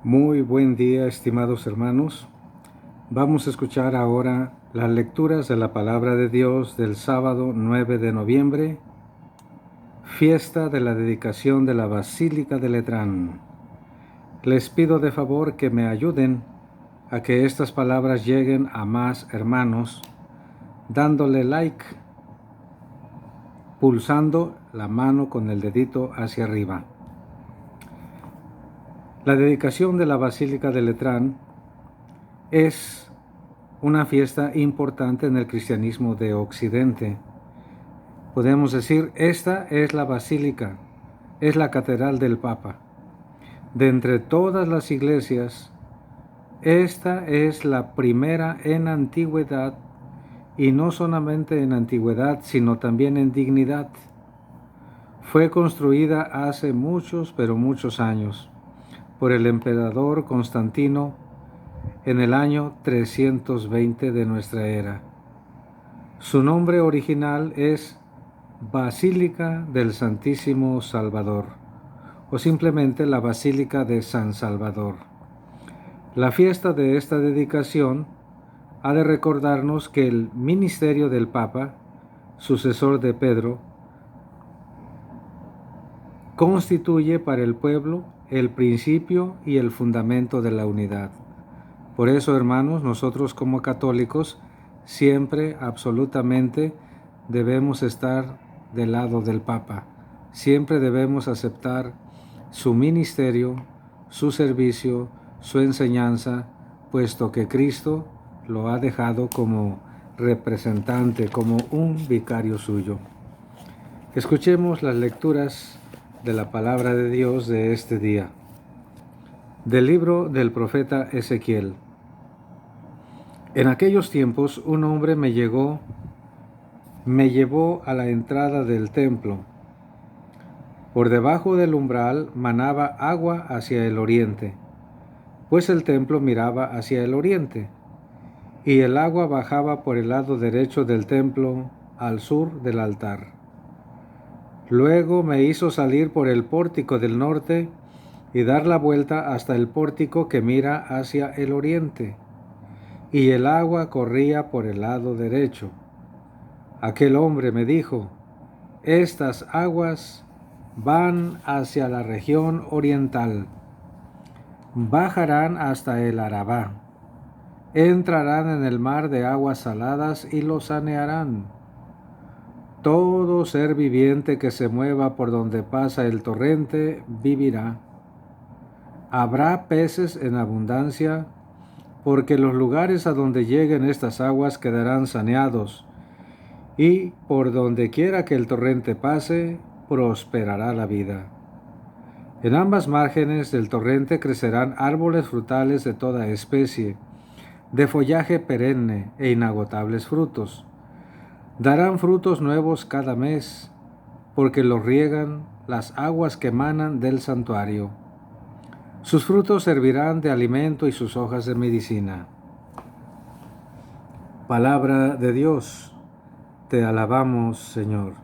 Muy buen día, estimados hermanos. Vamos a escuchar ahora las lecturas de la palabra de Dios del sábado 9 de noviembre, fiesta de la dedicación de la Basílica de Letrán. Les pido de favor que me ayuden a que estas palabras lleguen a más hermanos, dándole like, pulsando la mano con el dedito hacia arriba. La dedicación de la Basílica de Letrán es una fiesta importante en el cristianismo de Occidente. Podemos decir, esta es la basílica, es la catedral del Papa. De entre todas las iglesias, esta es la primera en antigüedad, y no solamente en antigüedad, sino también en dignidad. Fue construida hace muchos, pero muchos años, por el emperador Constantino en el año 320 de nuestra era. Su nombre original es Basílica del Santísimo Salvador, o simplemente la Basílica de San Salvador. La fiesta de esta dedicación ha de recordarnos que el ministerio del Papa, sucesor de Pedro, constituye para el pueblo el principio y el fundamento de la unidad. Por eso, hermanos, nosotros como católicos siempre, absolutamente, debemos estar del lado del Papa. Siempre debemos aceptar su ministerio, su servicio, su enseñanza, puesto que Cristo lo ha dejado como representante, como un vicario suyo. Escuchemos las lecturas de la palabra de Dios de este día. Del libro del profeta Ezequiel. En aquellos tiempos un hombre me llevó a la entrada del templo. Por debajo del umbral manaba agua hacia el oriente, pues el templo miraba hacia el oriente, y el agua bajaba por el lado derecho del templo al sur del altar. Luego me hizo salir por el pórtico del norte y dar la vuelta hasta el pórtico que mira hacia el oriente, y el agua corría por el lado derecho. Aquel hombre me dijo, estas aguas van hacia la región oriental, bajarán hasta el Arabá, entrarán en el mar de aguas saladas y lo sanearán. Todo ser viviente que se mueva por donde pasa el torrente vivirá. Habrá peces en abundancia, porque los lugares a donde lleguen estas aguas quedarán saneados, y por donde quiera que el torrente pase, prosperará la vida. En ambas márgenes del torrente crecerán árboles frutales de toda especie, de follaje perenne e inagotables frutos. Darán frutos nuevos cada mes, porque los riegan las aguas que emanan del santuario. Sus frutos servirán de alimento y sus hojas de medicina. Palabra de Dios, te alabamos, Señor.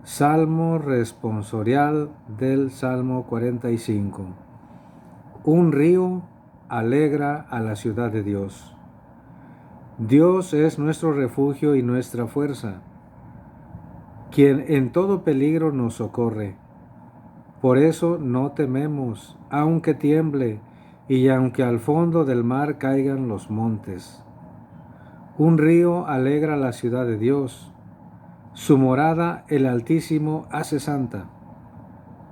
Salmo responsorial del Salmo 45. Un río alegra a la ciudad de Dios. Dios es nuestro refugio y nuestra fuerza, quien en todo peligro nos socorre. Por eso no tememos, aunque tiemble, y aunque al fondo del mar caigan los montes. Un río alegra la ciudad de Dios. Su morada el Altísimo hace santa.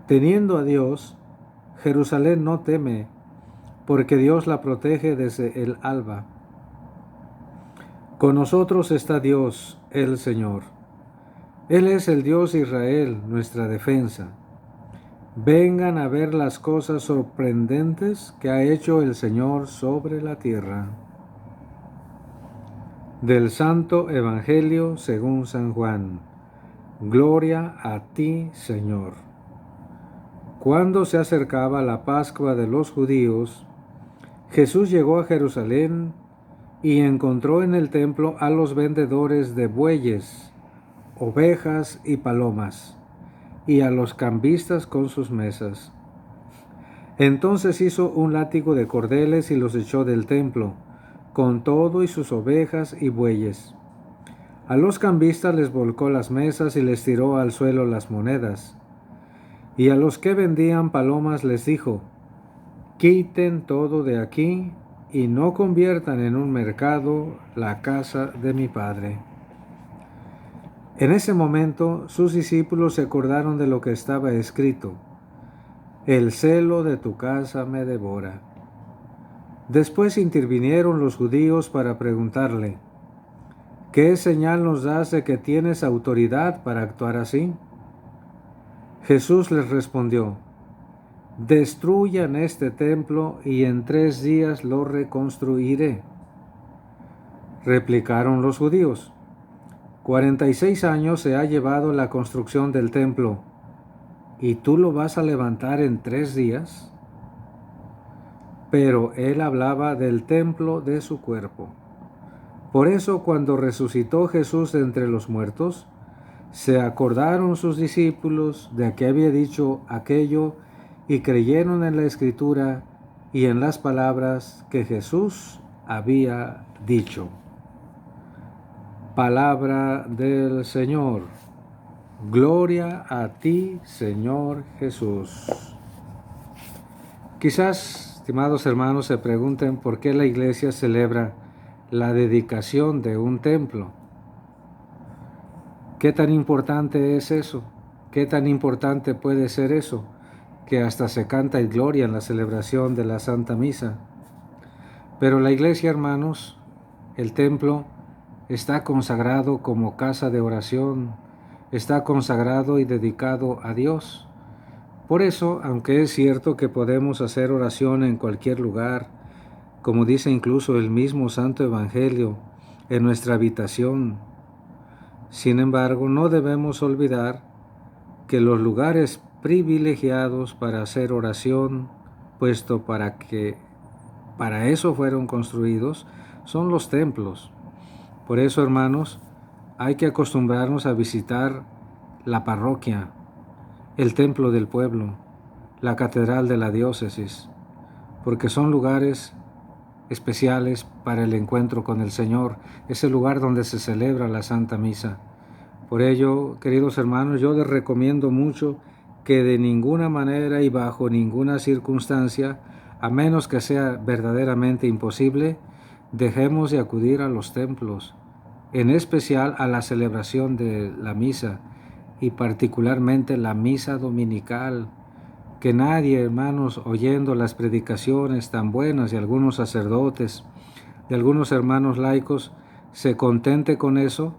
Teniendo a Dios, Jerusalén no teme, porque Dios la protege desde el alba. Con nosotros está Dios, el Señor. Él es el Dios de Israel, nuestra defensa. Vengan a ver las cosas sorprendentes que ha hecho el Señor sobre la tierra. Del Santo Evangelio según San Juan. Gloria a ti, Señor. Cuando se acercaba la Pascua de los judíos, Jesús llegó a Jerusalén y encontró en el templo a los vendedores de bueyes, ovejas y palomas, y a los cambistas con sus mesas. Entonces hizo un látigo de cordeles y los echó del templo, con todo y sus ovejas y bueyes. A los cambistas les volcó las mesas y les tiró al suelo las monedas. Y a los que vendían palomas les dijo: quiten todo de aquí y no conviertan en un mercado la casa de mi Padre. En ese momento sus discípulos se acordaron de lo que estaba escrito: el celo de tu casa me devora. Después intervinieron los judíos para preguntarle: ¿qué señal nos das de que tienes autoridad para actuar así? Jesús les respondió: destruyan este templo y en 3 días lo reconstruiré. Replicaron los judíos: 46 años se ha llevado la construcción del templo, ¿y tú lo vas a levantar en 3 días? Pero él hablaba del templo de su cuerpo. Por eso, cuando resucitó Jesús de entre los muertos, se acordaron sus discípulos de que había dicho aquello y creyeron en la Escritura y en las palabras que Jesús había dicho. Palabra del Señor. Gloria a ti, Señor Jesús. Quizás, estimados hermanos, se pregunten por qué la iglesia celebra la dedicación de un templo. ¿Qué tan importante es eso? ¿Qué tan importante puede ser eso? Que hasta se canta el gloria en la celebración de la Santa Misa. Pero la iglesia, hermanos, el templo, está consagrado como casa de oración, está consagrado y dedicado a Dios. Por eso, aunque es cierto que podemos hacer oración en cualquier lugar, como dice incluso el mismo Santo Evangelio, en nuestra habitación, sin embargo, no debemos olvidar que los lugares privilegiados para hacer oración, puesto para eso fueron construidos, son los templos. Por eso, hermanos, hay que acostumbrarnos a visitar la parroquia, el templo del pueblo, la catedral de la diócesis, porque son lugares especiales para el encuentro con el Señor, es el lugar donde se celebra la Santa Misa. Por ello, queridos hermanos, yo les recomiendo mucho que de ninguna manera y bajo ninguna circunstancia, a menos que sea verdaderamente imposible, dejemos de acudir a los templos, en especial a la celebración de la misa y particularmente la misa dominical. Que nadie, hermanos, oyendo las predicaciones tan buenas de algunos sacerdotes, de algunos hermanos laicos, se contente con eso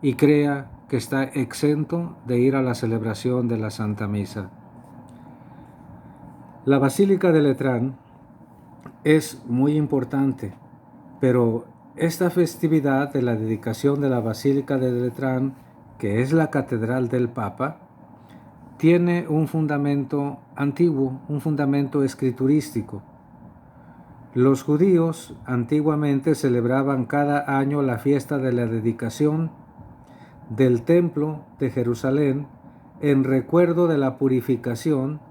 y crea que está exento de ir a la celebración de la Santa Misa. La Basílica de Letrán es muy importante, pero esta festividad de la dedicación de la Basílica de Letrán, que es la catedral del Papa, tiene un fundamento antiguo, un fundamento escriturístico. Los judíos antiguamente celebraban cada año la fiesta de la dedicación del Templo de Jerusalén en recuerdo de la purificación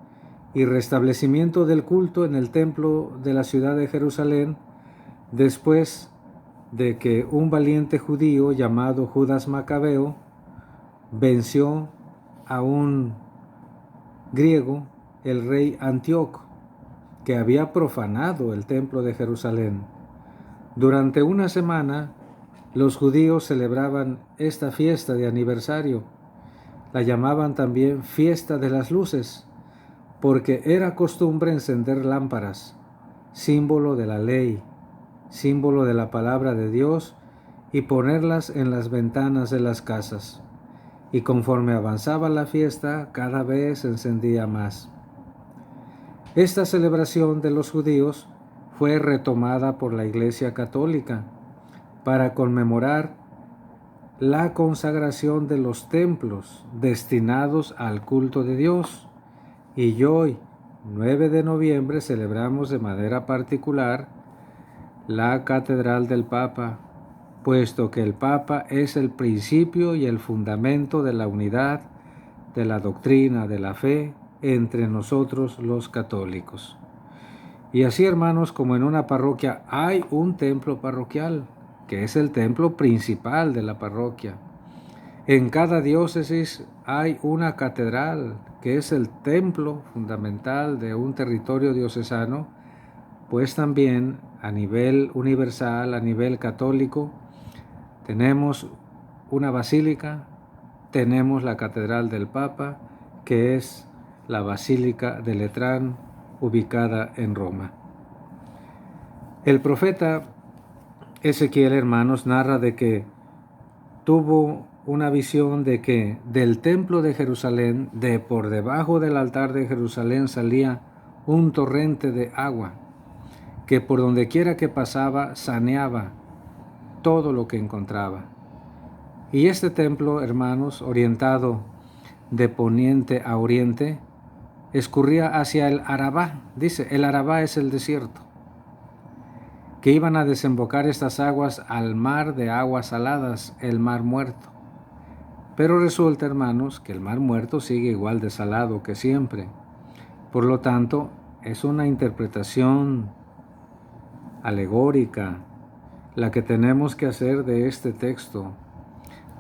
y restablecimiento del culto en el Templo de la ciudad de Jerusalén después de que un valiente judío llamado Judas Macabeo venció a un griego, el rey Antíoco, que había profanado el templo de Jerusalén. Durante una semana, los judíos celebraban esta fiesta de aniversario. La llamaban también fiesta de las luces, porque era costumbre encender lámparas, símbolo de la ley, símbolo de la palabra de Dios, y ponerlas en las ventanas de las casas. Y conforme avanzaba la fiesta, cada vez se encendía más. Esta celebración de los judíos fue retomada por la Iglesia Católica para conmemorar la consagración de los templos destinados al culto de Dios. Y hoy, 9 de noviembre, celebramos de manera particular la Catedral del Papa, puesto que el Papa es el principio y el fundamento de la unidad, de la doctrina, de la fe entre nosotros los católicos. Y así, hermanos, como en una parroquia hay un templo parroquial, que es el templo principal de la parroquia. En cada diócesis hay una catedral, que es el templo fundamental de un territorio diocesano, pues también a nivel universal, a nivel católico, tenemos una basílica, tenemos la catedral del Papa, que es la Basílica de Letrán, ubicada en Roma. El profeta Ezequiel, hermanos, narra de que tuvo una visión de que del templo de Jerusalén, de por debajo del altar de Jerusalén, salía un torrente de agua, que por donde quiera que pasaba, saneaba todo lo que encontraba. Y este templo, hermanos, orientado de poniente a oriente, escurría hacia el Arabá. Dice, el Arabá es el desierto, que iban a desembocar estas aguas al mar de aguas saladas, el mar muerto. Pero resulta, hermanos, que el mar muerto sigue igual de salado que siempre. Por lo tanto, es una interpretación alegórica la que tenemos que hacer de este texto,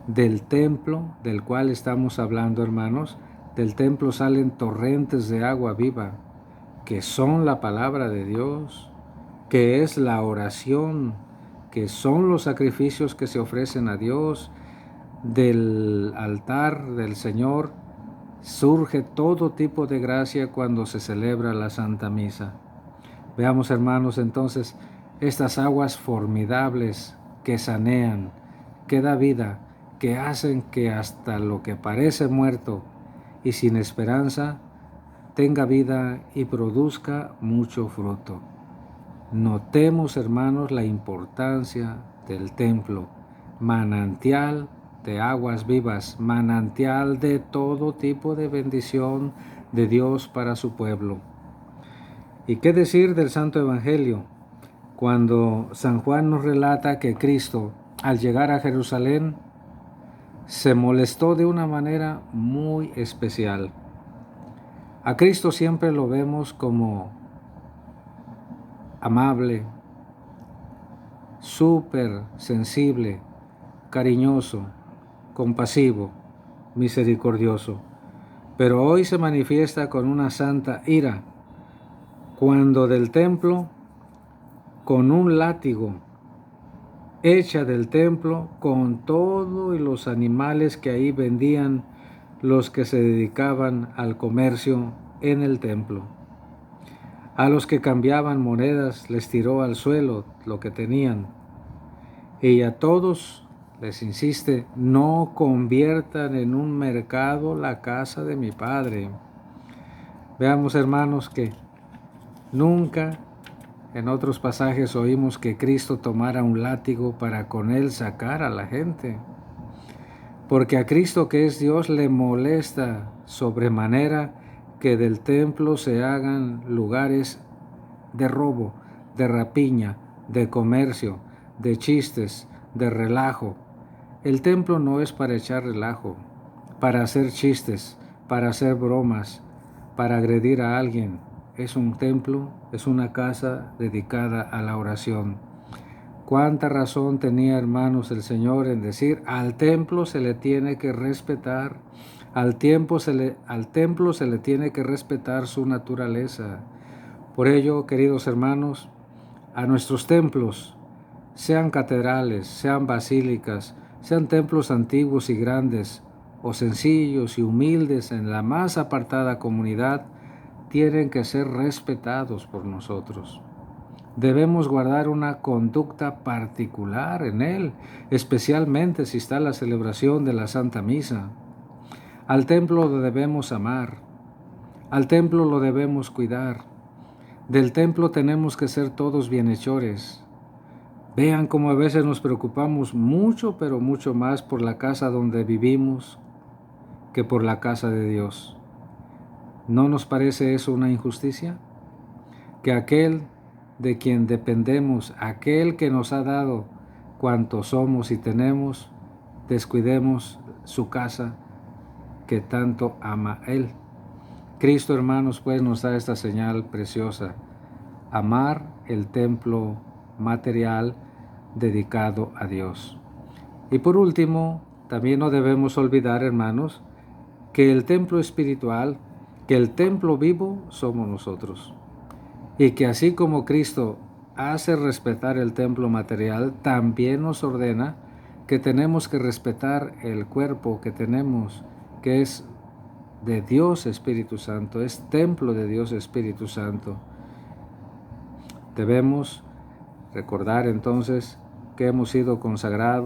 del templo del cual estamos hablando, hermanos. Del templo salen torrentes de agua viva, que son la palabra de Dios, que es la oración, que son los sacrificios que se ofrecen a Dios. Del altar del Señor surge todo tipo de gracia cuando se celebra la Santa Misa. Veamos, hermanos, entonces, estas aguas formidables que sanean, que da vida, que hacen que hasta lo que parece muerto y sin esperanza tenga vida y produzca mucho fruto. Notemos, hermanos, la importancia del templo, manantial de aguas vivas, manantial de todo tipo de bendición de Dios para su pueblo. ¿Y qué decir del Santo Evangelio? Cuando San Juan nos relata que Cristo, al llegar a Jerusalén, se molestó de una manera muy especial. A Cristo siempre lo vemos como amable, súper sensible, cariñoso, compasivo, misericordioso. Pero hoy se manifiesta con una santa ira, cuando del templo, con un látigo, echa del templo con todo y los animales que ahí vendían los que se dedicaban al comercio en el templo. A los que cambiaban monedas les tiró al suelo lo que tenían. Y a todos les insiste, no conviertan en un mercado la casa de mi Padre. Veamos, hermanos, que nunca en otros pasajes oímos que Cristo tomara un látigo para con él sacar a la gente. Porque a Cristo, que es Dios, le molesta sobremanera que del templo se hagan lugares de robo, de rapiña, de comercio, de chistes, de relajo. El templo no es para echar relajo, para hacer chistes, para hacer bromas, para agredir a alguien. Es un templo, es una casa dedicada a la oración. Cuánta razón tenía, hermanos, el Señor en decir, al templo se le tiene que respetar, al templo se le tiene que respetar su naturaleza. Por ello, queridos hermanos, a nuestros templos, sean catedrales, sean basílicas, sean templos antiguos y grandes, o sencillos y humildes en la más apartada comunidad, tienen que ser respetados por nosotros. Debemos guardar una conducta particular en él, especialmente si está la celebración de la Santa Misa. Al templo lo debemos amar, al templo lo debemos cuidar. Del templo tenemos que ser todos bienhechores. Vean cómo a veces nos preocupamos mucho, pero mucho más por la casa donde vivimos que por la casa de Dios. ¿No nos parece eso una injusticia? Que aquel de quien dependemos, aquel que nos ha dado cuanto somos y tenemos, descuidemos su casa que tanto ama Él. Cristo, hermanos, pues nos da esta señal preciosa: amar el templo material dedicado a Dios. Y por último, también no debemos olvidar, hermanos, que el templo espiritual, que el templo vivo somos nosotros. Y que así como Cristo hace respetar el templo material, también nos ordena que tenemos que respetar el cuerpo que tenemos, que es de Dios Espíritu Santo, es templo de Dios Espíritu Santo. Debemos recordar entonces que hemos sido consagrados